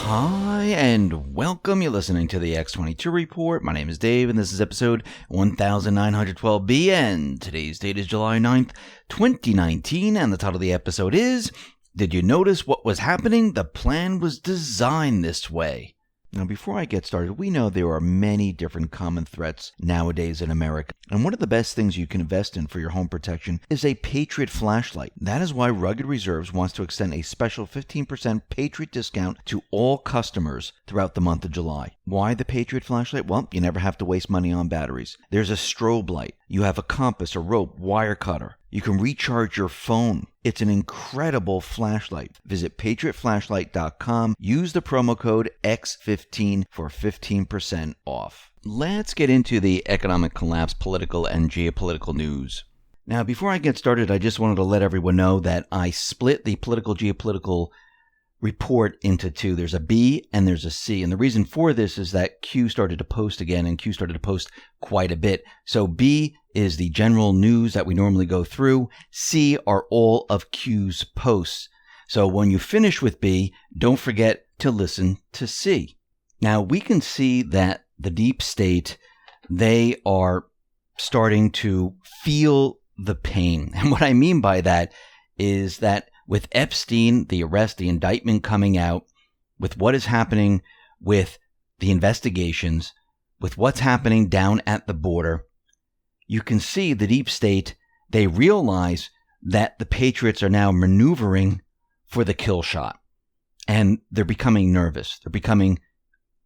Hi, and welcome. You're listening to the X22 Report. My name is Dave, and this is episode 1912B, and today's date is July 9th, 2019, and the title of the episode is, Did You Notice What Was Happening? The Plan Was Designed This Way. Now, before I get started, we know there are many different common threats nowadays in America, and one of the best things you can invest in for your home protection is a Patriot flashlight. That is why Rugged Reserves wants to extend a special 15% Patriot discount to all customers throughout the month of July. Why the Patriot flashlight? Well, you never have to waste money on batteries. There's a strobe light. You have a compass, a rope, wire cutter. You can recharge your phone. It's an incredible flashlight. Visit patriotflashlight.com. Use the promo code X15 for 15% off. Let's get into the economic collapse, political and geopolitical news. Now, before I get started, I just wanted to let everyone know that I split the political geopolitical report into two. There's a B and there's a C. And the reason for this is that Q started to post again, and Q started to post quite a bit. So B is the general news that we normally go through. C are all of Q's posts. So when you finish with B, don't forget to listen to C. Now, we can see that the deep state, they are starting to feel the pain. And what I mean by that is that with Epstein, the arrest, the indictment coming out, with what is happening with the investigations, with what's happening down at the border, you can see the deep state, they realize that the Patriots are now maneuvering for the kill shot. And they're becoming nervous. They're becoming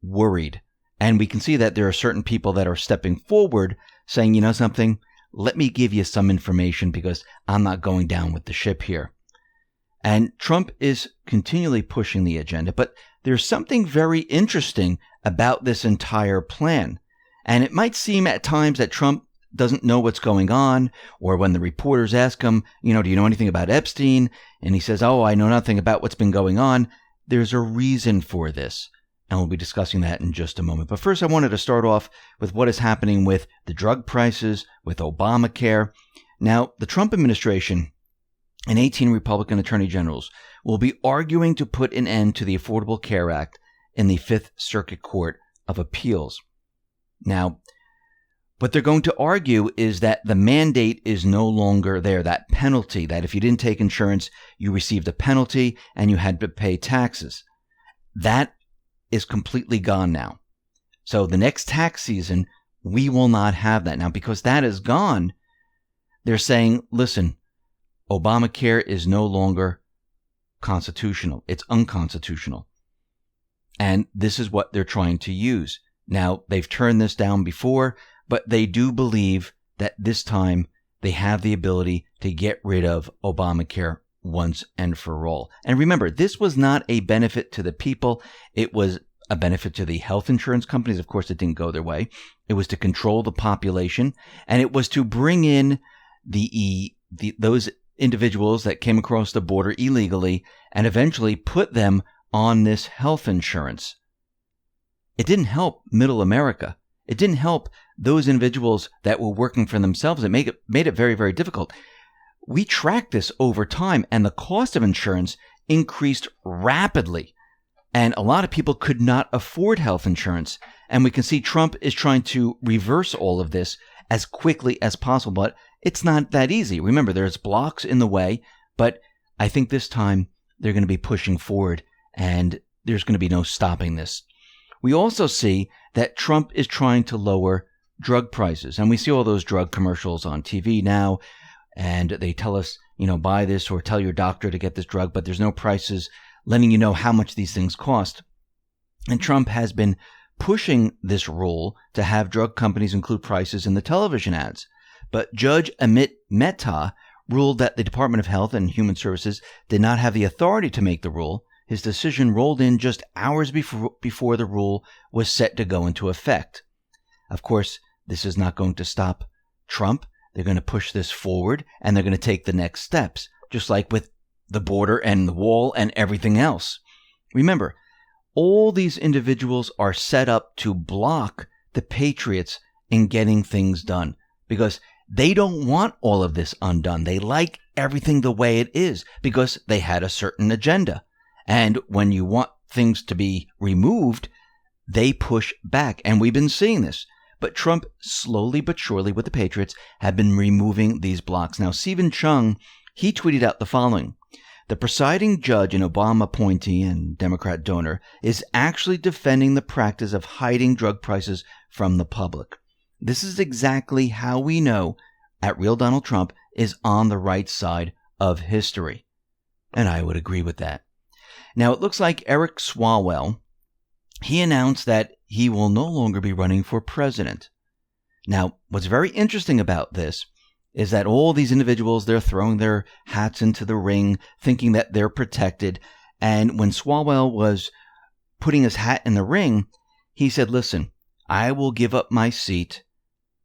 worried. And we can see that there are certain people that are stepping forward saying, you know something, let me give you some information because I'm not going down with the ship here. And Trump is continually pushing the agenda, but there's something very interesting about this entire plan. And it might seem at times that Trump doesn't know what's going on, or when the reporters ask him, do you know anything about Epstein? And he says, I know nothing about what's been going on. There's a reason for this. And we'll be discussing that in just a moment. But first, I wanted to start off with what is happening with the drug prices, with Obamacare. Now, the Trump administration and 18 Republican attorney generals will be arguing to put an end to the Affordable Care Act in the Fifth Circuit Court of Appeals. Now, what they're going to argue is that the mandate is no longer there, that penalty, that if you didn't take insurance, you received a penalty and you had to pay taxes. That is completely gone now. So the next tax season, we will not have that. Now, because that is gone, they're saying, listen, Obamacare is no longer constitutional. It's unconstitutional. And this is what they're trying to use. Now, they've turned this down before, but they do believe that this time they have the ability to get rid of Obamacare once and for all. And remember, this was not a benefit to the people. It was a benefit to the health insurance companies. Of course, it didn't go their way. It was to control the population, and it was to bring in those individuals that came across the border illegally and eventually put them on this health insurance. It didn't help middle America. It didn't help those individuals that were working for themselves. It made it very, very difficult. We tracked this over time, and the cost of insurance increased rapidly. And a lot of people could not afford health insurance. And we can see Trump is trying to reverse all of this as quickly as possible. But it's not that easy. Remember, there's blocks in the way, but I think this time they're going to be pushing forward and there's going to be no stopping this. We also see that Trump is trying to lower drug prices. And we see all those drug commercials on TV now, and they tell us, buy this or tell your doctor to get this drug, but there's no prices letting you know how much these things cost. And Trump has been pushing this rule to have drug companies include prices in the television ads. But Judge Amit Mehta ruled that the Department of Health and Human Services did not have the authority to make the rule. His decision rolled in just hours before the rule was set to go into effect. Of course, this is not going to stop Trump. They're going to push this forward, and they're going to take the next steps, just like with the border and the wall and everything else. Remember, all these individuals are set up to block the Patriots in getting things done because they don't want all of this undone. They like everything the way it is because they had a certain agenda. And when you want things to be removed, they push back. And we've been seeing this. But Trump, slowly but surely with the Patriots, have been removing these blocks. Now, Stephen Chung, he tweeted out the following. The presiding judge, an Obama appointee and Democrat donor, is actually defending the practice of hiding drug prices from the public. This is exactly how we know at Real Donald Trump is on the right side of history. And I would agree with that. Now, it looks like Eric Swalwell, he announced that he will no longer be running for president. Now, what's very interesting about this is that all these individuals, they're throwing their hats into the ring, thinking that they're protected. And when Swalwell was putting his hat in the ring, he said, listen, I will give up my seat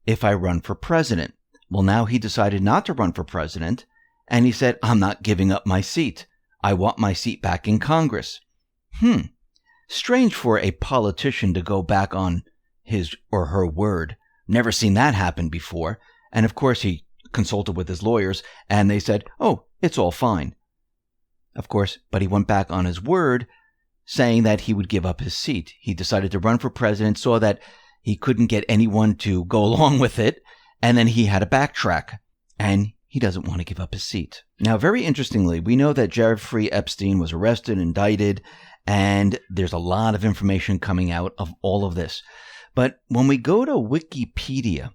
if I run for president. Well, now he decided not to run for president, and he said, I'm not giving up my seat. I want my seat back in Congress. Strange for a politician to go back on his or her word. Never seen that happen before. And of course, he consulted with his lawyers, and they said, oh, it's all fine. Of course, but he went back on his word, saying that he would give up his seat. He decided to run for president, saw that he couldn't get anyone to go along with it, and then he had to backtrack, and he doesn't want to give up his seat. Now, very interestingly, we know that Jeffrey Epstein was arrested, indicted, and there's a lot of information coming out of all of this. But when we go to Wikipedia,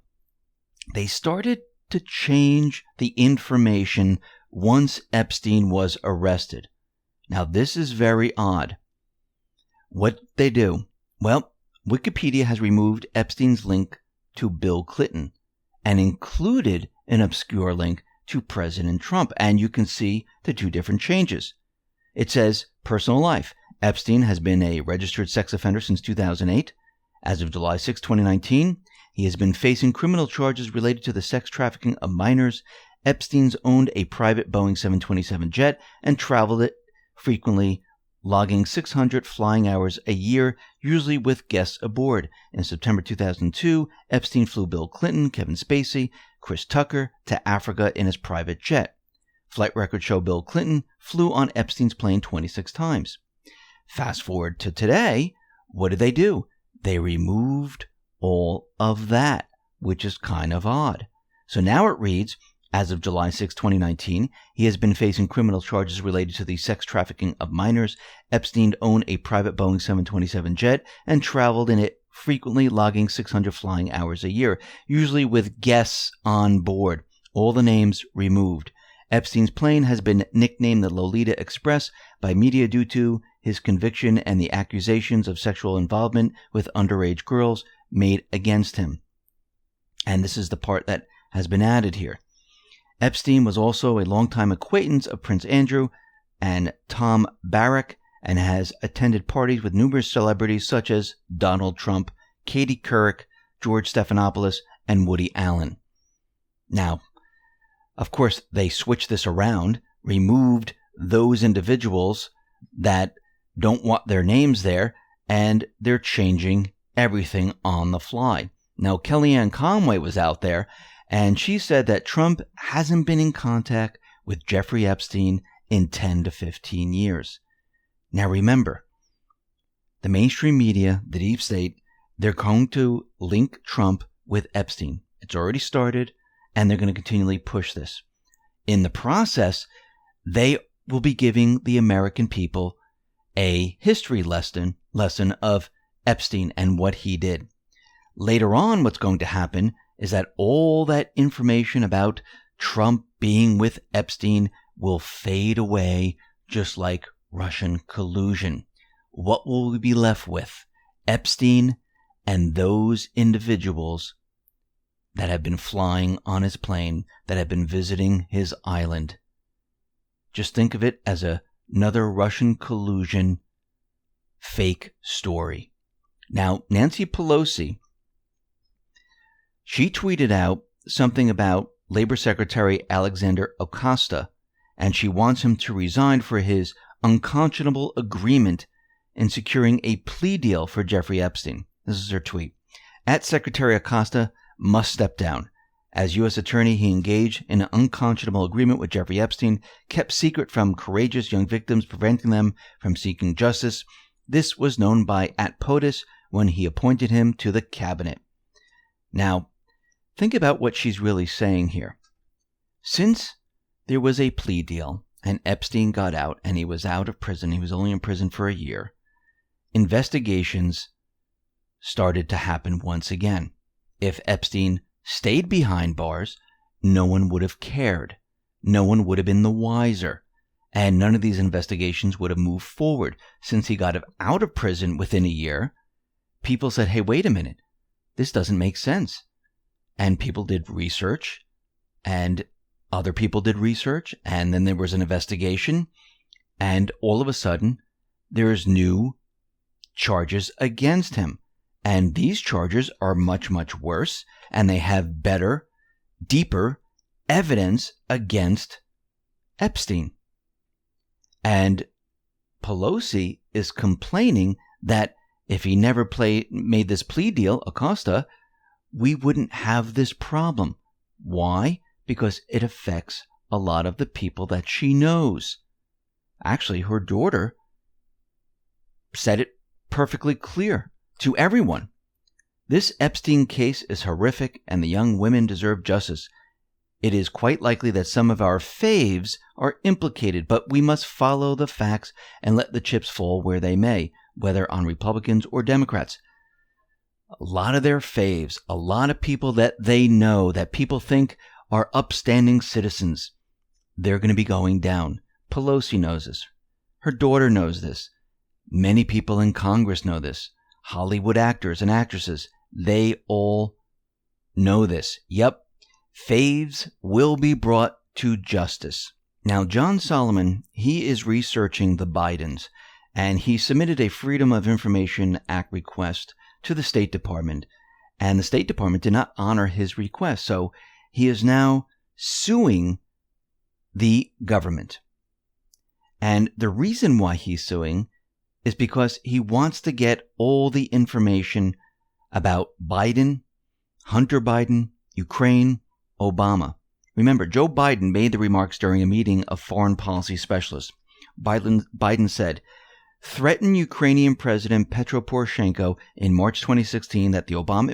they started to change the information once Epstein was arrested. Now, this is very odd. What they do? Well, Wikipedia has removed Epstein's link to Bill Clinton and included an obscure link to President Trump. And you can see the two different changes. It says, personal life. Epstein has been a registered sex offender since 2008. As of July 6, 2019, he has been facing criminal charges related to the sex trafficking of minors. Epstein's owned a private Boeing 727 jet and traveled it frequently, logging 600 flying hours a year, usually with guests aboard. In September 2002, Epstein flew Bill Clinton, Kevin Spacey, Chris Tucker to Africa in his private jet. Flight records show Bill Clinton flew on Epstein's plane 26 times. Fast forward to today, what did they do? They removed all of that, which is kind of odd. So now it reads, as of July 6, 2019, he has been facing criminal charges related to the sex trafficking of minors. Epstein owned a private Boeing 727 jet and traveled in it frequently, logging 600 flying hours a year, usually with guests on board. All the names removed. Epstein's plane has been nicknamed the Lolita Express by media due to his conviction and the accusations of sexual involvement with underage girls made against him. And this is the part that has been added here. Epstein was also a longtime acquaintance of Prince Andrew and Tom Barrack and has attended parties with numerous celebrities such as Donald Trump, Katie Couric, George Stephanopoulos, and Woody Allen. Now, of course, they switched this around, removed those individuals that don't want their names there, and they're changing everything on the fly. Now, KellyAnne Conway was out there, and she said that Trump hasn't been in contact with Jeffrey Epstein in 10 to 15 years. Now, remember, the mainstream media, the deep state, they're going to link Trump with Epstein. It's already started, and they're going to continually push this. In the process, they will be giving the American people a history lesson of Epstein and what he did. Later on, what's going to happen is that all that information about Trump being with Epstein will fade away, just like Russian collusion. What will we be left with? Epstein and those individuals that have been flying on his plane, that have been visiting his island. Just think of it as another Russian collusion fake story. Now, Nancy Pelosi, she tweeted out something about Labor Secretary Alexander Acosta, and she wants him to resign for his unconscionable agreement in securing a plea deal for Jeffrey Epstein. This is her tweet. At Secretary Acosta must step down. As U.S. Attorney, he engaged in an unconscionable agreement with Jeffrey Epstein, kept secret from courageous young victims, preventing them from seeking justice. This was known by POTUS when he appointed him to the cabinet. Now, think about what she's really saying here. Since there was a plea deal and Epstein got out and he was out of prison, he was only in prison for a year, investigations started to happen once again. If Epstein stayed behind bars, no one would have cared. No one would have been the wiser. And none of these investigations would have moved forward. Since he got out of prison within a year, people said, hey, wait a minute, this doesn't make sense. And people did research, and other people did research, and then there was an investigation, and all of a sudden, there's new charges against him. And these charges are much, much worse, and they have better, deeper evidence against Epstein. And Pelosi is complaining that if he never made this plea deal, Acosta, we wouldn't have this problem. Why? Because it affects a lot of the people that she knows. Actually, her daughter said it perfectly clear to everyone. This Epstein case is horrific and the young women deserve justice. It is quite likely that some of our faves are implicated, but we must follow the facts and let the chips fall where they may, whether on Republicans or Democrats. A lot of their faves, a lot of people that they know, that people think are upstanding citizens, they're going to be going down. Pelosi knows this. Her daughter knows this. Many people in Congress know this. Hollywood actors and actresses, they all know this. Yep. Faves will be brought to justice. Now, John Solomon, he is researching the Bidens, and he submitted a Freedom of Information Act request to the State Department, and the State Department did not honor his request, so he is now suing the government. And the reason why he's suing is because he wants to get all the information about Biden, Hunter Biden, Ukraine, Obama. Remember, Joe Biden made the remarks during a meeting of foreign policy specialists. Biden said, threatened Ukrainian President Petro Poroshenko in March 2016 that the Obama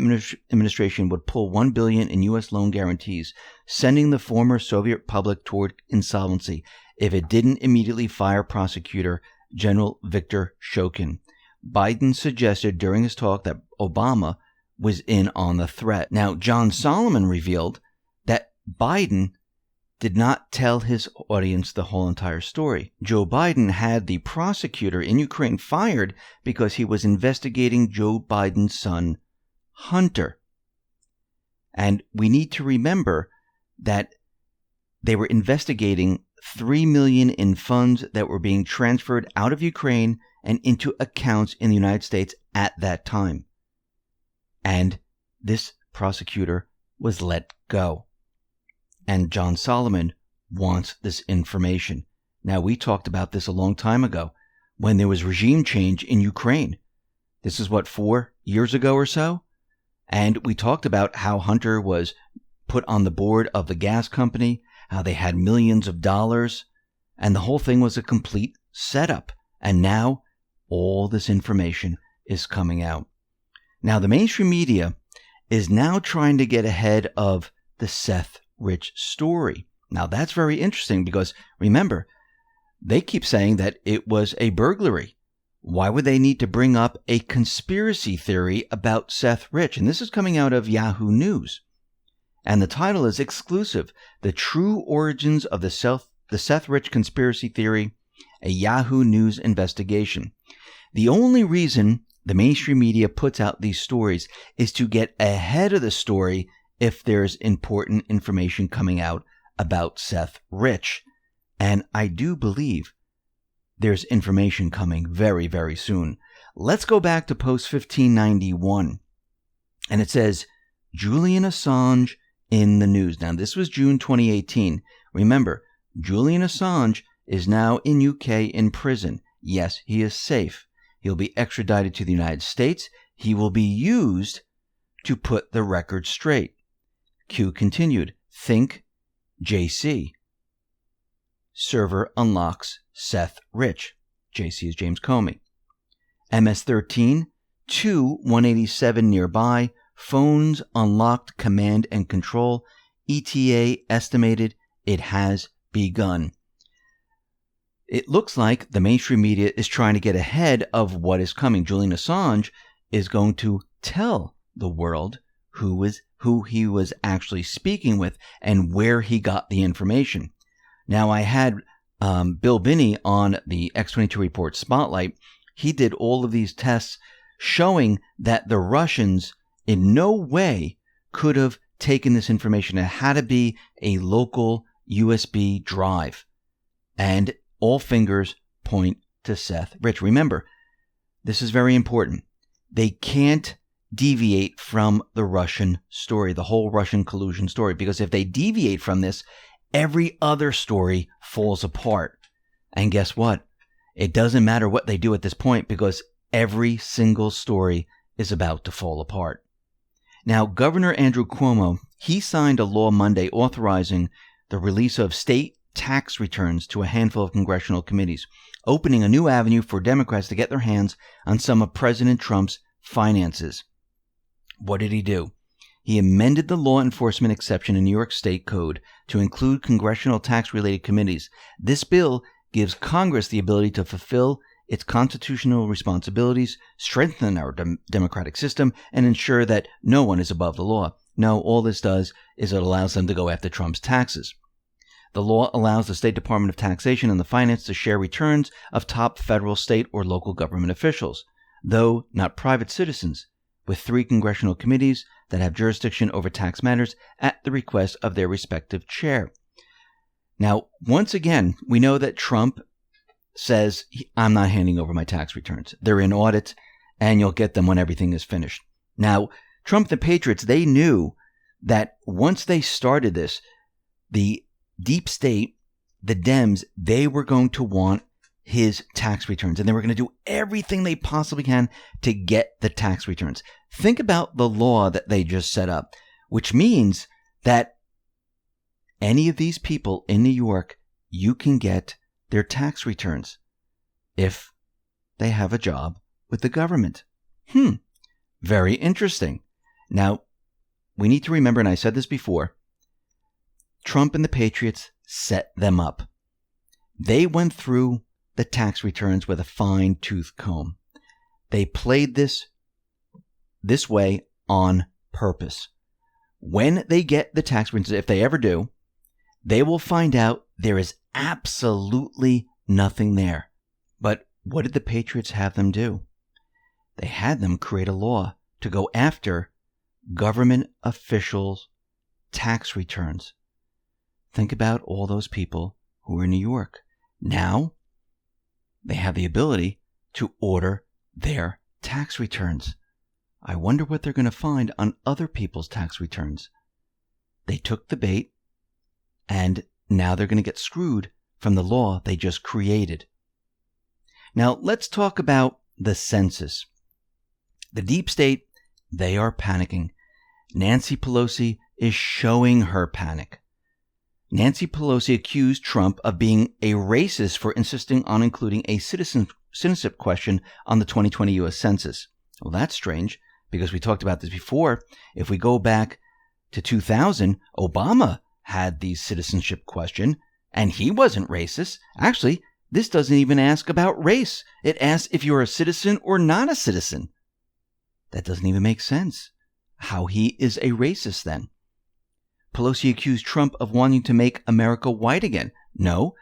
administration would pull $1 billion in U.S. loan guarantees, sending the former Soviet republic toward insolvency if it didn't immediately fire prosecutor General Viktor Shokin. Biden suggested during his talk that Obama was in on the threat. Now, John Solomon revealed that Biden did not tell his audience the whole entire story. Joe Biden had the prosecutor in Ukraine fired because he was investigating Joe Biden's son, Hunter. And we need to remember that they were investigating $3 million in funds that were being transferred out of Ukraine and into accounts in the United States at that time. And this prosecutor was let go. And John Solomon wants this information. Now, we talked about this a long time ago when there was regime change in Ukraine. This is 4 years ago or so? And we talked about how Hunter was put on the board of the gas company, how they had millions of dollars, and the whole thing was a complete setup. And now all this information is coming out. Now, the mainstream media is now trying to get ahead of the Seth Rich story. Now, that's very interesting because, remember, they keep saying that it was a burglary. Why would they need to bring up a conspiracy theory about Seth Rich? And this is coming out of Yahoo News. And the title is exclusive: The True Origins of the Seth Rich Conspiracy Theory, a Yahoo News investigation. The only reason the mainstream media puts out these stories is to get ahead of the story if there's important information coming out about Seth Rich. And I do believe there's information coming very, very soon. Let's go back to post 1591. And it says, Julian Assange in the news. Now, this was June 2018. Remember, Julian Assange is now in UK in prison. Yes, he is safe. He'll be extradited to the United States. He will be used to put the record straight. Q continued, think JC. Server unlocks Seth Rich. JC is James Comey. MS-13, 187 nearby, phones unlocked, command and control. ETA estimated it has begun. It looks like the mainstream media is trying to get ahead of what is coming. Julian Assange is going to tell the world who he was actually speaking with and where he got the information. Now, I had Bill Binney on the X22 Report Spotlight. He did all of these tests showing that the Russians in no way could have taken this information. It had to be a local USB drive. And all fingers point to Seth Rich. Remember, this is very important. They can't deviate from the Russian story, the whole Russian collusion story, because if they deviate from this, every other story falls apart. And guess what? It doesn't matter what they do at this point, because every single story is about to fall apart. Now, Governor Andrew Cuomo, he signed a law Monday authorizing the release of state tax returns to a handful of congressional committees, opening a new avenue for Democrats to get their hands on some of President Trump's finances. What did he do? He amended the law enforcement exception in New York State Code to include congressional tax-related committees. This bill gives Congress the ability to fulfill its constitutional responsibilities, strengthen our democratic system, and ensure that no one is above the law. No, all this does is it allows them to go after Trump's taxes. The law allows the State Department of Taxation and the Finance to share returns of top federal, state, or local government officials, though not private citizens, with 3 congressional committees that have jurisdiction over tax matters at the request of their respective chair. Now, once again, we know that Trump says, I'm not handing over my tax returns. They're in audit, and you'll get them when everything is finished. Now, Trump, the Patriots, they knew that once they started this, the deep state, the Dems, they were going to want his tax returns, and they were going to do everything they possibly can to get the tax returns. Think about the law that they just set up, which means that any of these people in New York, you can get their tax returns if they have a job with the government. Very interesting. Now, we need to remember, and I said this before, Trump and the Patriots set them up. They went through the tax returns with a fine-tooth comb. They played this way on purpose. When they get the tax returns, if they ever do, they will find out there is absolutely nothing there. But what did the Patriots have them do? They had them create a law to go after government officials' tax returns. Think about all those people who are in New York. Now, they have the ability to order their tax returns. I wonder what they're going to find on other people's tax returns. They took the bait, and now they're going to get screwed from the law they just created. Now, let's talk about the census. The deep state, they are panicking. Nancy Pelosi is showing her panic. Nancy Pelosi accused Trump of being a racist for insisting on including a citizenship question on the 2020 U.S. Census. Well, that's strange, because we talked about this before. If we go back to 2000, Obama had the citizenship question, and he wasn't racist. Actually, this doesn't even ask about race. It asks if you're a citizen or not a citizen. That doesn't even make sense. How he is a racist then? Pelosi accused Trump of wanting to make America white again. No,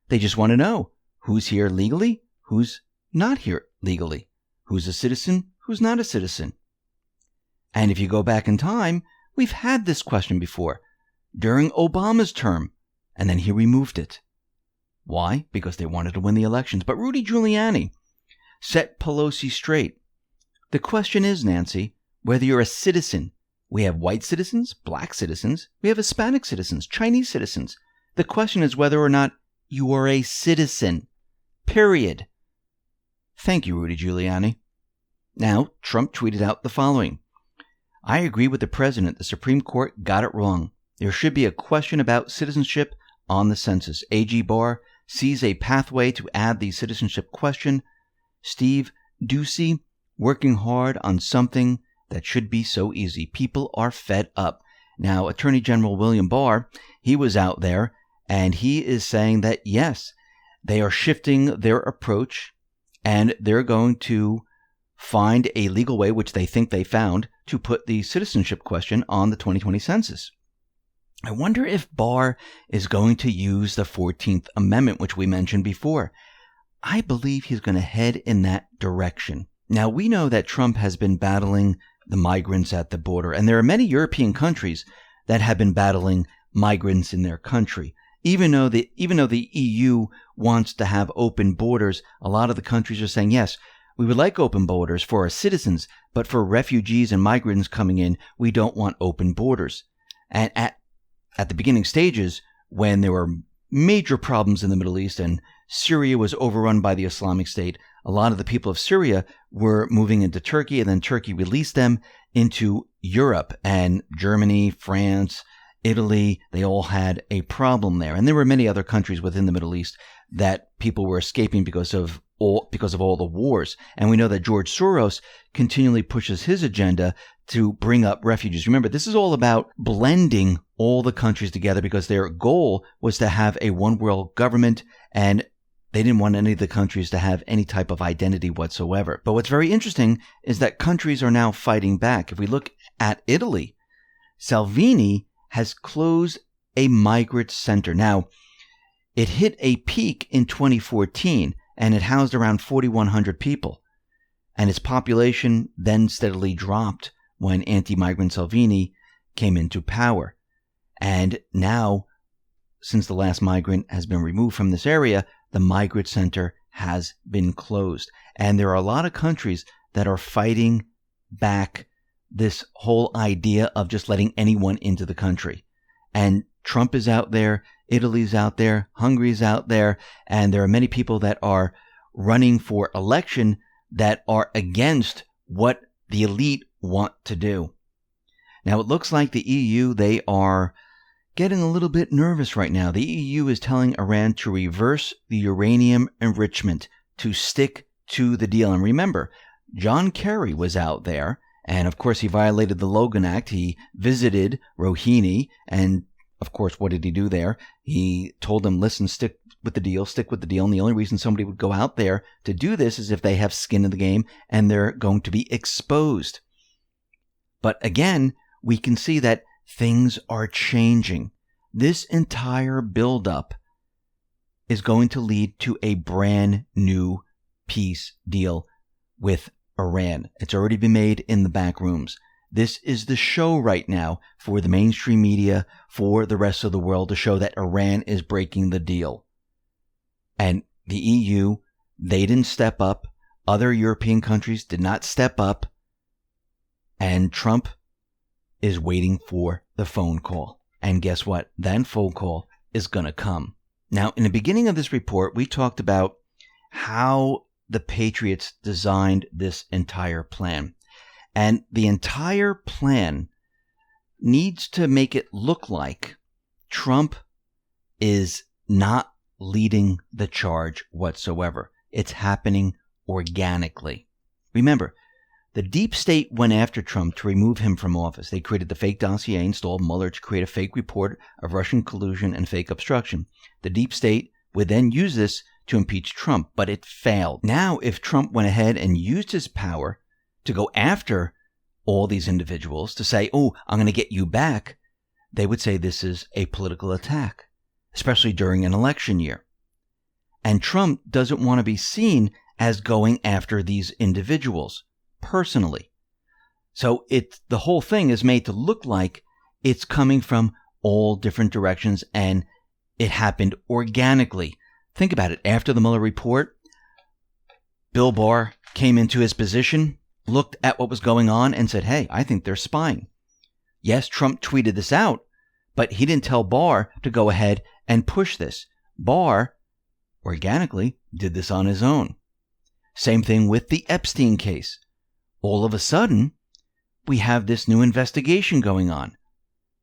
they just want to know who's here legally, who's not here legally, who's a citizen, who's not a citizen. And if you go back in time, we've had this question before, during Obama's term, and then he removed it. Why? Because they wanted to win the elections. But Rudy Giuliani set Pelosi straight. The question is, Nancy, whether you're a citizen. We have white citizens, black citizens, we have Hispanic citizens, Chinese citizens. The question is whether or not you are a citizen. Period. Thank you, Rudy Giuliani. Now, Trump tweeted out the following. I agree with the president. The Supreme Court got it wrong. There should be a question about citizenship on the census. AG Barr sees a pathway to add the citizenship question. Steve Ducey working hard on something that should be so easy. People are fed up. Now, Attorney General William Barr, he was out there, and he is saying that, yes, they are shifting their approach, and they're going to find a legal way, which they think they found, to put the citizenship question on the 2020 census. I wonder if Barr is going to use the 14th Amendment, which we mentioned before. I believe he's going to head in that direction. Now, we know that Trump has been battling the migrants at the border, and there are many European countries that have been battling migrants in their country. Even though the EU wants to have open borders, a lot of the countries are saying, yes, we would like open borders for our citizens, but for refugees and migrants coming in, we don't want open borders. And at the beginning stages, when there were major problems in the Middle East and Syria was overrun by the Islamic State, a lot of the people of Syria were moving into Turkey, and then Turkey released them into Europe. And Germany, France, Italy, they all had a problem there. And there were many other countries within the Middle East that people were escaping because of all the wars. And we know that George Soros continually pushes his agenda to bring up refugees. Remember, this is all about blending all the countries together because their goal was to have a one world government, and they didn't want any of the countries to have any type of identity whatsoever. But what's very interesting is that countries are now fighting back. If we look at Italy, Salvini has closed a migrant center. Now, it hit a peak in 2014, and it housed around 4,100 people. And its population then steadily dropped when anti-migrant Salvini came into power. And now, since the last migrant has been removed from this area, the migrant center has been closed. And there are a lot of countries that are fighting back this whole idea of just letting anyone into the country. And Trump is out there, Italy's out there, Hungary's out there, and there are many people that are running for election that are against what the elite want to do. Now, it looks like the EU, they are getting a little bit nervous right now. The EU is telling Iran to reverse the uranium enrichment, to stick to the deal. And remember, John Kerry was out there, and of course he violated the Logan Act. He visited Rouhani, and of course, what did he do there? He told them, listen, stick with the deal. And the only reason somebody would go out there to do this is if they have skin in the game and they're going to be exposed. But again, we can see that things are changing. This entire buildup is going to lead to a brand new peace deal with Iran. It's already been made in the back rooms. This is the show right now for the mainstream media, for the rest of the world, to show that Iran is breaking the deal. And the EU, they didn't step up. Other European countries did not step up. And Trump is waiting for the phone call. And guess what? That phone call is going to come. Now, in the beginning of this report, we talked about how the Patriots designed this entire plan. And the entire plan needs to make it look like Trump is not leading the charge whatsoever. It's happening organically. Remember, the deep state went after Trump to remove him from office. They created the fake dossier, installed Mueller to create a fake report of Russian collusion and fake obstruction. The deep state would then use this to impeach Trump, but it failed. Now, if Trump went ahead and used his power to go after all these individuals, to say, oh, I'm going to get you back, they would say this is a political attack, especially during an election year. And Trump doesn't want to be seen as going after these individuals personally. So the whole thing is made to look like it's coming from all different directions, and it happened organically. Think about it. After the Mueller report, Bill Barr came into his position, looked at what was going on, and said, hey, I think they're spying. Yes, Trump tweeted this out, but he didn't tell Barr to go ahead and push this. Barr organically did this on his own. Same thing with the Epstein case. All of a sudden, we have this new investigation going on.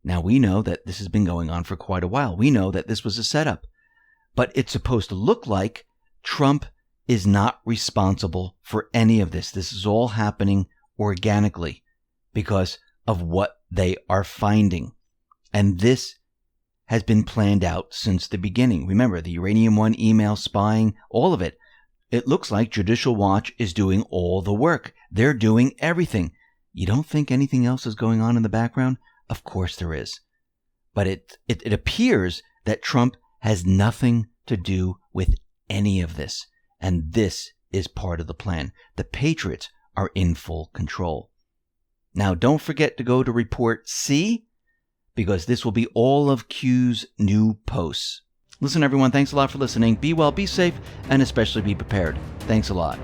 Now, we know that this has been going on for quite a while. We know that this was a setup. But it's supposed to look like Trump is not responsible for any of this. This is all happening organically because of what they are finding. And this has been planned out since the beginning. Remember, the Uranium One email spying, all of it. It looks like Judicial Watch is doing all the work. They're doing everything. You don't think anything else is going on in the background? Of course there is. But it appears that Trump has nothing to do with any of this. And this is part of the plan. The Patriots are in full control. Now, don't forget to go to Report C, because this will be all of Q's new posts. Listen, everyone, thanks a lot for listening. Be well, be safe, and especially be prepared. Thanks a lot.